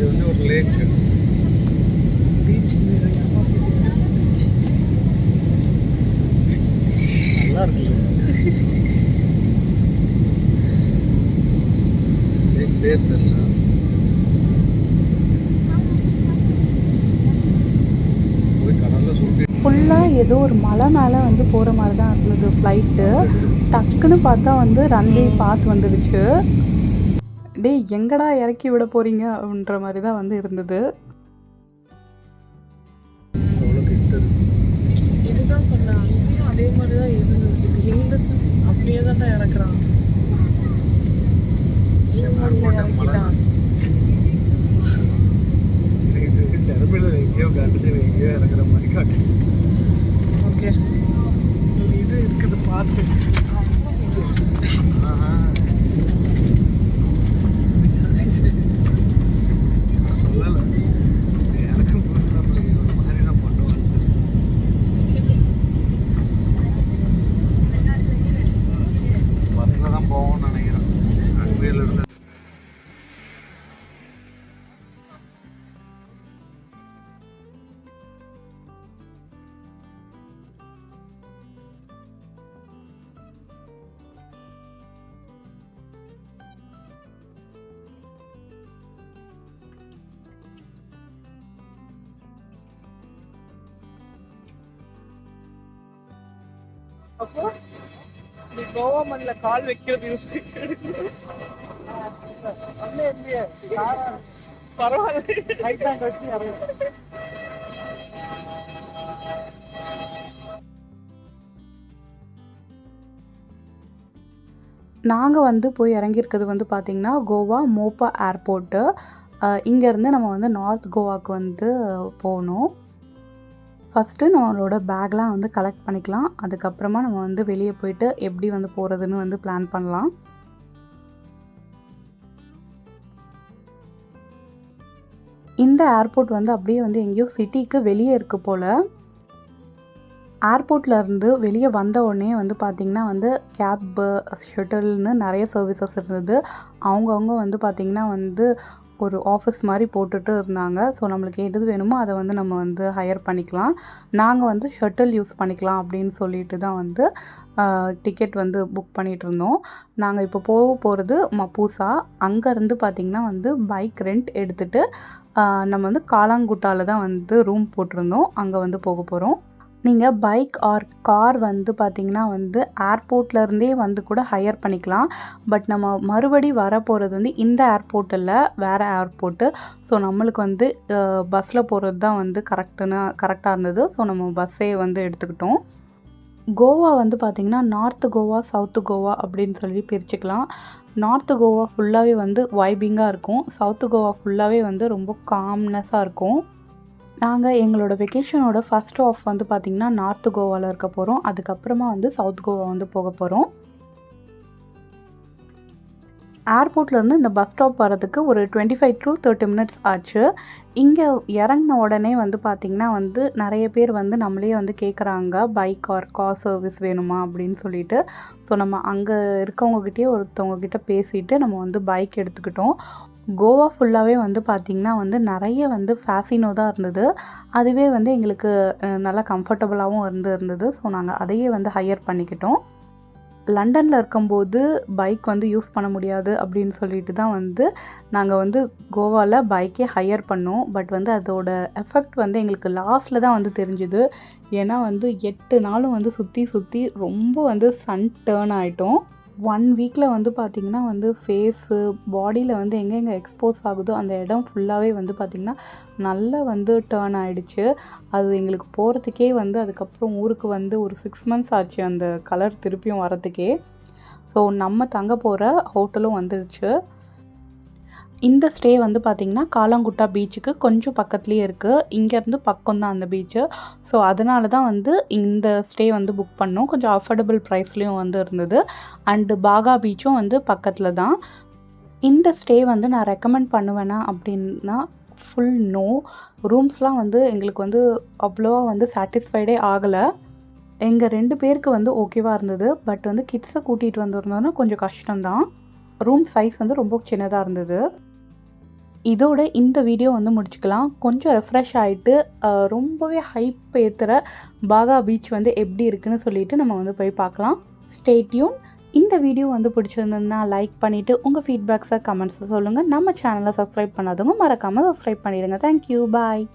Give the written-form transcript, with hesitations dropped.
இது வந்து ஒரு லேக். பீச் நல்லா இருக்குல்ல. லேக் பேர் தெரியல. போய் கடல்ல சுற்றி ஃபுல்லாக ஏதோ ஒரு மலை மேலே வந்து போகிற மாதிரி தான் இருந்தது ஃப்ளைட்டு. டக்குன்னு பார்த்தா வந்து ரன்வே பார்த்து வந்துடுச்சு. டேய் எங்கடா இறக்கி விட போகிறீங்க அப்படின்ற மாதிரி தான் வந்து இருந்தது. அவ்வளோ கிட்ட இருக்கு. இதுதான் சொன்னேன், அங்கேயும் அதே மாதிரி தான் இருந்தது. இது எங்க அப்படியே தான் இறக்குறான். இறக்கிட்டான். இது டெர்மினல் எங்கேயோ காட்டுது, எங்கேயோ இறக்குற மாதிரி காட்டுது. ஓகே, இது இருக்குது பார்த்து. சொல்லலை எனக்கும் ஒரு மாதிரி தான் பண்ணுவாங்க. பஸ்ஸில் தான் போவோம்னு நினைக்கிறேன். ரன்வேல இருந்து அப்போ நீ கோவா மண்ணில் கால் வைக்கிறது யூஸ் பரவாயில்ல. நாங்கள் வந்து போய் இறங்கியிருக்கிறது வந்து பார்த்திங்கன்னா கோவா மோப்பா ஏர்போர்ட்டு. இங்கேருந்து நம்ம வந்து நார்த் கோவாவுக்கு வந்து போகணும். ஃபஸ்ட்டு நம்மளோட பேக்லாம் வந்து கலெக்ட் பண்ணிக்கலாம். அதுக்கப்புறமா நம்ம வந்து வெளியே போயிட்டு எப்படி வந்து போகிறதுன்னு வந்து பிளான் பண்ணலாம். இந்த ஏர்போர்ட் வந்து அப்படியே வந்து எங்கேயோ சிட்டிக்கு வெளியே இருக்குது போல். ஏர்போர்ட்லேருந்து வெளியே வந்த உடனே வந்து பார்த்திங்கன்னா வந்து கேப்பு ஷட்டில்னு நிறைய சர்வீசஸ் இருந்தது. அவங்கவுங்க வந்து பார்த்திங்கன்னா வந்து ஒரு ஆஃபீஸ் மாதிரி போட்டுட்டு இருந்தாங்க. ஸோ நம்மளுக்கு எது வேணுமோ அதை வந்து நம்ம வந்து ஹையர் பண்ணிக்கலாம். நாங்கள் வந்து ஷட்டில் யூஸ் பண்ணிக்கலாம் அப்படின்னு சொல்லிட்டு தான் வந்து டிக்கெட் வந்து புக் பண்ணிகிட்டு இருந்தோம். நாங்கள் இப்போ போகிறது மப்பூசா. அங்கேருந்து பார்த்திங்கன்னா வந்து பைக் ரெண்ட் எடுத்துகிட்டு நம்ம வந்து காலாங்குட்டாவில் தான் வந்து ரூம் போட்டிருந்தோம். அங்கே வந்து போக போகிறோம். நீங்கள் பைக் ஆர் கார் வந்து பார்த்திங்கன்னா வந்து ஏர்போர்ட்லேருந்தே வந்து கூட ஹையர் பண்ணிக்கலாம். பட் நம்ம மறுபடி வர போகிறது வந்து இந்த ஏர்போர்ட்டில் வேறு ஏர்போர்ட்டு. ஸோ நம்மளுக்கு வந்து பஸ்ஸில் போகிறது தான் வந்து கரெக்டாக இருந்தது. ஸோ நம்ம பஸ்ஸே வந்து எடுத்துக்கிட்டோம். கோவா வந்து பார்த்திங்கன்னா நார்த்து கோவா, சவுத்து கோவா அப்படின்னு சொல்லி பிரிச்சுக்கலாம். நார்த்து கோவா ஃபுல்லாகவே வந்து வைபிங்காக இருக்கும். சவுத்து கோவா ஃபுல்லாகவே வந்து ரொம்ப காம்னஸாக இருக்கும். நாங்கள் எங்களோட வெக்கேஷனோட ஃபஸ்ட் ஆஃப் வந்து பார்த்திங்கன்னா நார்த்து கோவாவில் இருக்க போகிறோம். அதுக்கப்புறமா வந்து சவுத் கோவா வந்து போக போகிறோம். ஏர்போர்ட்லேருந்து இந்த பஸ் ஸ்டாப் வரதுக்கு ஒரு 25 to 30 minutes ஆச்சு. இங்கே இறங்கின உடனே வந்து பார்த்திங்கன்னா வந்து நிறைய பேர் வந்து நம்மளே வந்து கேட்குறாங்க பைக் ஆர் கார் சர்வீஸ் வேணுமா அப்படின்னு சொல்லிட்டு. ஸோ நம்ம அங்கே இருக்கவங்ககிட்டயே ஒருத்தவங்கக்கிட்ட பேசிட்டு நம்ம வந்து பைக் எடுத்துக்கிட்டோம். கோவா ஃபுல்லாகவே வந்து பார்த்திங்கன்னா வந்து நிறைய வந்து ஃபேசினோ தான் இருந்தது. அதுவே வந்து எங்களுக்கு நல்லா கம்ஃபர்டபுளாகவும் இருந்தது. ஸோ நாங்கள் அதையே வந்து ஹையர் பண்ணிக்கிட்டோம். லண்டனில் இருக்கும்போது பைக் வந்து யூஸ் பண்ண முடியாது அப்படின்னு சொல்லிட்டு தான் வந்து நாங்கள் வந்து கோவாவில் பைக்கே ஹையர் பண்ணோம். பட் வந்து அதோட எஃபெக்ட் வந்து எங்களுக்கு லாஸ்ட்டில் தான் வந்து தெரிஞ்சுது. ஏன்னா வந்து 8 நாளும் வந்து சுற்றி ரொம்ப வந்து சன் டேர்ன் ஆகிட்டோம். 1 வீக்கில் வந்து பார்த்திங்கன்னா வந்து ஃபேஸு பாடியில் வந்து எங்கெங்கே எக்ஸ்போஸ் ஆகுதோ அந்த இடம் ஃபுல்லாகவே வந்து பார்த்திங்கன்னா நல்லா வந்து டேர்ன் ஆகிடுச்சு. அது எங்களுக்கு போகிறதுக்கே வந்து அதுக்கப்புறம் ஊருக்கு வந்து ஒரு 6 months ஆச்சு அந்த கலர் திருப்பியும் வரத்துக்கே. ஸோ நம்ம தங்க போகிற ஹோட்டலும் வந்துடுச்சு. இந்த ஸ்டே வந்து பார்த்திங்கன்னா காலாங்குட்டா பீச்சுக்கு கொஞ்சம் பக்கத்துலேயே இருக்குது. இங்கேருந்து பக்கம்தான் அந்த பீச்சு. ஸோ அதனால தான் வந்து இந்த ஸ்டே வந்து புக் பண்ணோம். கொஞ்சம் அஃபோர்டபுள் ப்ரைஸ்லேயும் வந்து இருந்தது. அண்டு பாகா பீச்சும் வந்து பக்கத்தில் தான். இந்த ஸ்டே வந்து நான் ரெக்கமெண்ட் பண்ணுவேனா அப்படின்னா ஃபுல் நோ. ரூம்ஸ்லாம் வந்து எங்களுக்கு வந்து அவ்வளோவா வந்து சாட்டிஸ்ஃபைடே ஆகலை. எங்கள் 2 பேருக்கு வந்து ஓகேவாக இருந்தது. பட் வந்து கிட்ஸை கூட்டிகிட்டு வந்திருந்தோன்னா கொஞ்சம் கஷ்டம்தான். ரூம் சைஸ் வந்து ரொம்ப சின்னதாக இருந்தது. இதோட இந்த வீடியோ வந்து முடிச்சுக்கலாம். கொஞ்சம் ரெஃப்ரெஷ் ஆகிட்டு ரொம்பவே ஹைப் ஏற்றுற பாகா பீச் வந்து எப்படி இருக்குன்னு சொல்லிட்டு நம்ம வந்து போய் பார்க்கலாம். Stay tune. இந்த வீடியோ வந்து பிடிச்சிருந்ததுன்னா லைக் பண்ணிவிட்டு உங்கள் ஃபீட்பேக்ஸை கமெண்ட்ஸை சொல்லுங்கள். நம்ம சேனலை சப்ஸ்கிரைப் பண்ணாதவங்க மறக்காமல் சப்ஸ்கிரைப் பண்ணிடுங்க. தேங்க்யூ. பாய்.